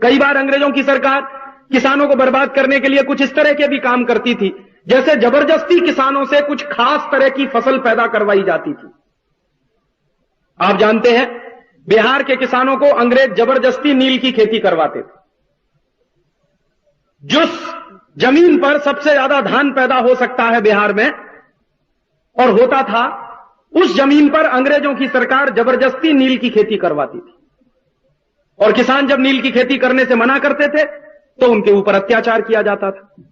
कई बार अंग्रेजों की सरकार किसानों को बर्बाद करने के लिए कुछ इस तरह के भी काम करती थी, जैसे जबरदस्ती किसानों से कुछ खास तरह की फसल पैदा करवाई जाती थी। आप जानते हैं, बिहार के किसानों को अंग्रेज जबरदस्ती नील की खेती करवाते थे। जिस जमीन पर सबसे ज्यादा धान पैदा हो सकता है बिहार में और होता था, उस जमीन पर अंग्रेजों की सरकार जबरदस्ती नील की खेती करवाती थी। और किसान जब नील की खेती करने से मना करते थे तो उनके ऊपर अत्याचार किया जाता था।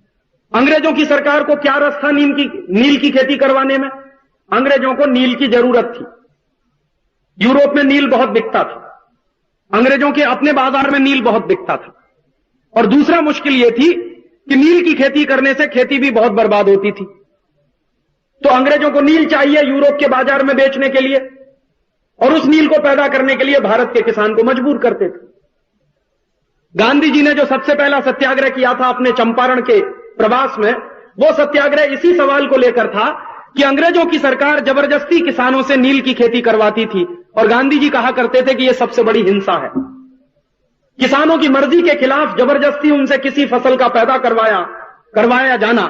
अंग्रेजों की सरकार को क्या रस था नील की खेती करवाने में? अंग्रेजों को नील की जरूरत थी। यूरोप में नील बहुत बिकता था, अंग्रेजों के अपने बाजार में नील बहुत बिकता था। और दूसरा मुश्किल यह थी कि नील की खेती करने से खेती भी बहुत बर्बाद होती थी। तो अंग्रेजों को नील चाहिए यूरोप के बाजार में बेचने के लिए, और उस नील को पैदा करने के लिए भारत के किसान को मजबूर करते थे। गांधी जी ने जो सबसे पहला सत्याग्रह किया था अपने चंपारण के प्रवास में, वो सत्याग्रह इसी सवाल को लेकर था कि अंग्रेजों की सरकार जबरदस्ती किसानों से नील की खेती करवाती थी, और गांधी जी कहा करते थे कि यह सबसे बड़ी हिंसा है। किसानों की मर्जी के खिलाफ जबरदस्ती उनसे किसी फसल का पैदा करवाया जाना,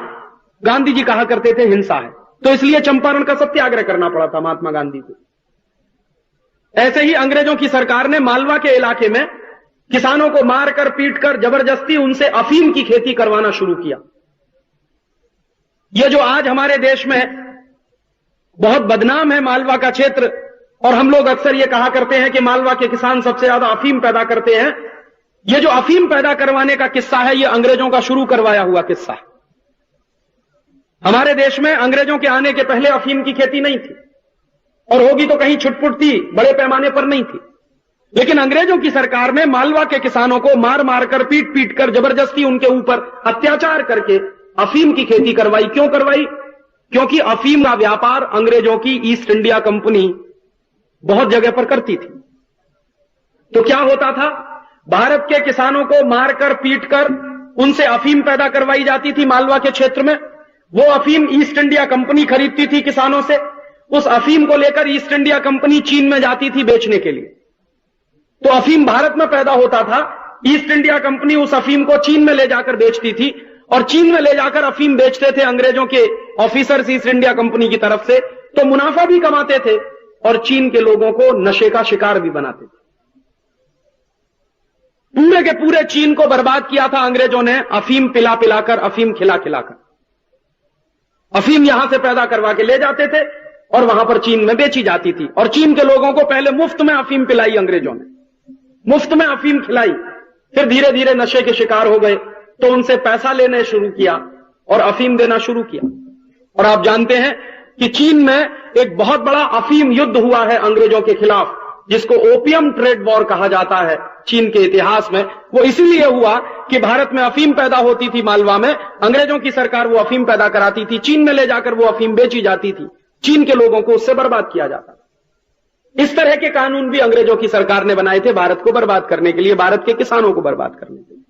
गांधी जी कहा करते थे हिंसा है। तो इसलिए चंपारण का सत्याग्रह करना पड़ा था महात्मा गांधी को। ऐसे ही अंग्रेजों की सरकार ने मालवा के इलाके में किसानों को मारकर पीटकर जबरदस्ती उनसे अफीम की खेती करवाना शुरू किया। यह जो आज हमारे देश में बहुत बदनाम है मालवा का क्षेत्र, और हम लोग अक्सर यह कहा करते हैं कि मालवा के किसान सबसे ज्यादा अफीम पैदा करते हैं, यह जो अफीम पैदा करवाने का किस्सा है, यह अंग्रेजों का शुरू करवाया हुआ किस्सा है। हमारे देश में अंग्रेजों के आने के पहले अफीम की खेती नहीं थी, और होगी तो कहीं छुटपुट थी, बड़े पैमाने पर नहीं थी। लेकिन अंग्रेजों की सरकार ने मालवा के किसानों को मार मार कर पीट पीट कर जबरदस्ती उनके ऊपर अत्याचार करके अफीम की खेती करवाई। क्यों करवाई? क्योंकि अफीम का व्यापार अंग्रेजों की ईस्ट इंडिया कंपनी बहुत जगह पर करती थी। तो क्या होता था, भारत के किसानों को मारकर पीटकर उनसे अफीम पैदा करवाई जाती थी मालवा के क्षेत्र में। वो अफीम ईस्ट इंडिया कंपनी खरीदती थी किसानों से। उस अफीम को लेकर ईस्ट इंडिया कंपनी चीन में जाती थी बेचने के लिए। तो अफीम भारत में पैदा होता था, ईस्ट इंडिया कंपनी उस अफीम को चीन में ले जाकर बेचती थी, और चीन में ले जाकर अफीम बेचते थे अंग्रेजों के ऑफिसर्स ईस्ट इंडिया कंपनी की तरफ से। तो मुनाफा भी कमाते थे और चीन के लोगों को नशे का शिकार भी बनाते थे। पूरे के पूरे चीन को बर्बाद किया था अंग्रेजों ने, अफीम पिला पिलाकर, अफीम खिला खिलाकर। अफीम यहां से पैदा करवा के ले जाते थे और वहां पर चीन में बेची जाती थी। और चीन के लोगों को पहले मुफ्त में अफीम पिलाई अंग्रेजों ने, मुफ्त में अफीम खिलाई। फिर धीरे धीरे नशे के शिकार हो गए तो उनसे पैसा लेने शुरू किया और अफीम देना शुरू किया। और आप जानते हैं कि चीन में एक बहुत बड़ा अफीम युद्ध हुआ है अंग्रेजों के खिलाफ, जिसको ओपियम ट्रेड वॉर कहा जाता है चीन के इतिहास में। वो इसीलिए हुआ कि भारत में अफीम पैदा होती थी मालवा में, अंग्रेजों की सरकार वो अफीम पैदा कराती थी, चीन में ले जाकर वो अफीम बेची जाती थी, चीन के लोगों को उससे बर्बाद किया जाता था। इस तरह के कानून भी अंग्रेजों की सरकार ने बनाए थे भारत को बर्बाद करने के लिए, भारत के किसानों को बर्बाद करने के लिए।